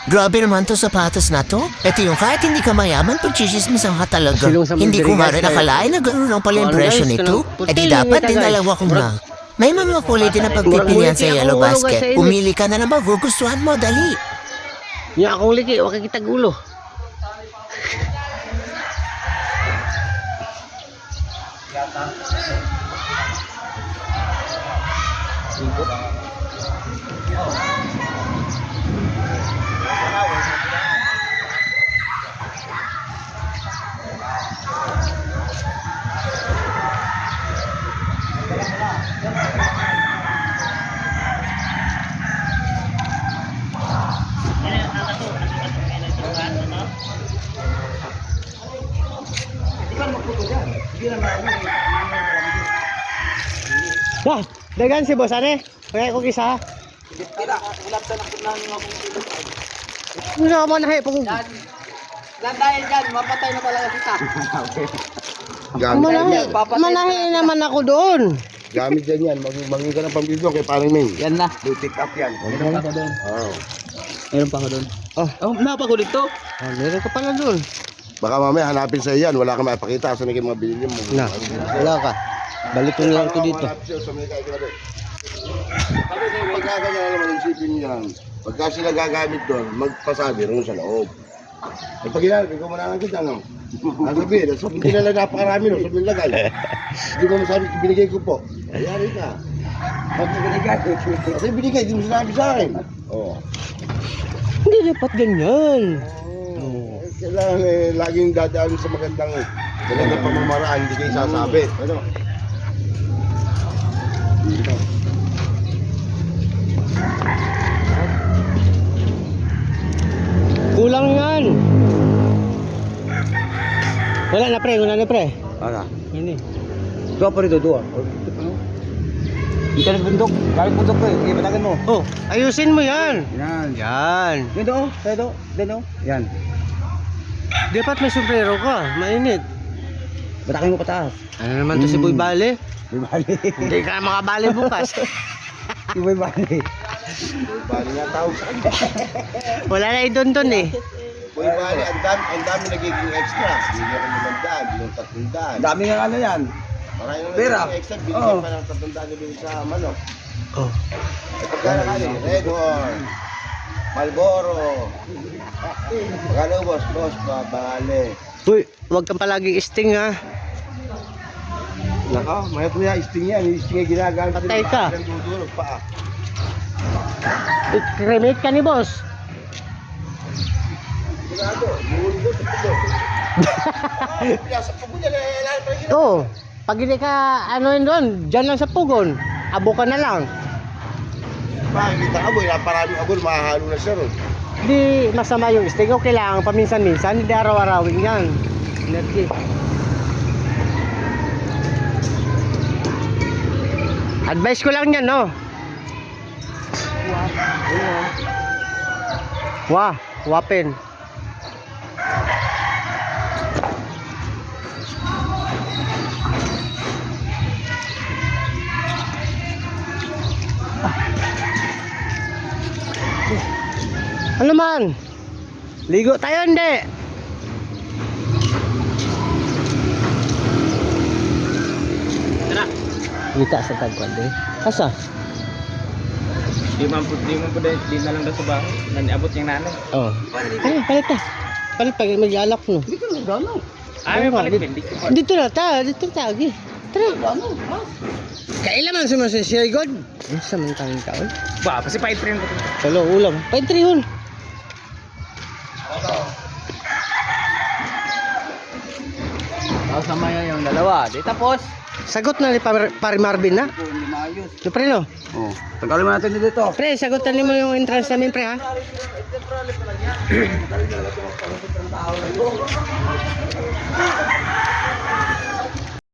Grabe naman to sapatos na to. Ito yung kahit hindi ka mayaman, pagchichismisan ka talaga. Silong sa Hindi ko nga Mandirigas rin na- nakalain na gano'n lang pala yung Ano, presyo guys, nito. kanang- Eh di puti, dapat ngita, din guys. dalawa kong na. May mga kulay din na pagpipilian sa Murag yellow multi ako, basket. guys, sa init. Pumili ka na ng magugustuhan mo, dali. Nya akong liki, wag kita gulo. Wah, dagan si boss ane. Kaya ko isa. Wala man na pag Dahil dyan, mapatay na talaga kita. manahi naman ako doon. Gamit yan yan. Mangingi ka ng pambili doon kay Paring Ming. Yan na. Do pick up yan. Meron pa ako doon. Oo. Meron pa ako doon. Oh, Napa ko dito. meron ka pala doon. Baka mamaya hanapin sa'yo yan. Wala ka maipakita. Saan na kayo mga binili mo? Na, wala ka. Balik ko lang ito dito. Pagkaganyan na naman isipin yan. Pagka sila gagamit doon, magpasabi rin sa loob. At pag ginagawa, ikaw mananang kita, no? Nasabihin, hindi na lang napakarami, no? Sabi nilagay. Hindi mo masabi, binigay ko po. Ayari ka. Ba't mo binigay? Kasi binigay, hindi mo sinabi sa akin. Oo. Hindi dapat ganyan. Kailangan laging dadaan sa magandang pamamaraan, hindi kayo sasabi. Ano? Kulang yan. Wala na pre. Ano? Ini. Dua pa rito, dua. Dito na sa bundok. Galing bundok ko eh. Kaya batagan mo. Oh, ayusin mo yan. Yan. Yan. Dito, dito, dito. Yan. Dapat may sombrero ka. Mainit. Batakin mo pataas. Ano naman to si Boy Bale? Bibali. Hindi ka makabali bukas. Bibali. Bali nga tawag sa kanya. Wala na idon eh. Boy, bali, ang dami nagiging extra. Hindi na rin 500, hindi na 300. Dami nga ano yan. Marami na Pera. nagiging extra, binigyan Oo. pa ng 300 na binigyan sa manok. Oh. At pagkala ka rin, Red Horn, Malboro. Pagkala boss, babali. Uy, wag kang palaging sting ha. Naka, mayat mo yan, sting yan. Yung sting ay ginagamit. Patay ka. Nagdudulog pa. Cremate ka ni boss. Sigurado, buhuli ko sa pugo. Sa pugo niya, lahat pa rin. Oo. Pag hindi ka ano yun doon, dyan lang sa pugon. Abo ka na lang. Makikita ka boy, naparaming abol, mahahalo na siya ron. Di masama yung sting. Okay lang, paminsan-minsan. Hindi araw-arawin yan. Energy. Advice ko lang yan, no? Wah, wapin. Ano man? Ligo tayo, hindi? Tara. Kita sa tagkwan, di? Asa? Di man po di na lang daw sa bahay. Naniabot yung nanay. Oh. Ay, palit ta. Palit pag mag-alak no. Hindi ka lang gano'n. Ay, Ay, ma, palit di- hindi ko. Dito na ta, dito ta agi. Tara. Kailan man si Sir God? Ang samantang taon. Ba, kasi pa i-train ko. Salo ulam. Paintrihon. Tapos sama yung dalawa. Di tapos. Sagot na ni Pare Marvin na. Hindi maayos. No, pre no. Oh. Tagalin mo natin dito. Pre, sagutan mo yung entrance namin pre ha.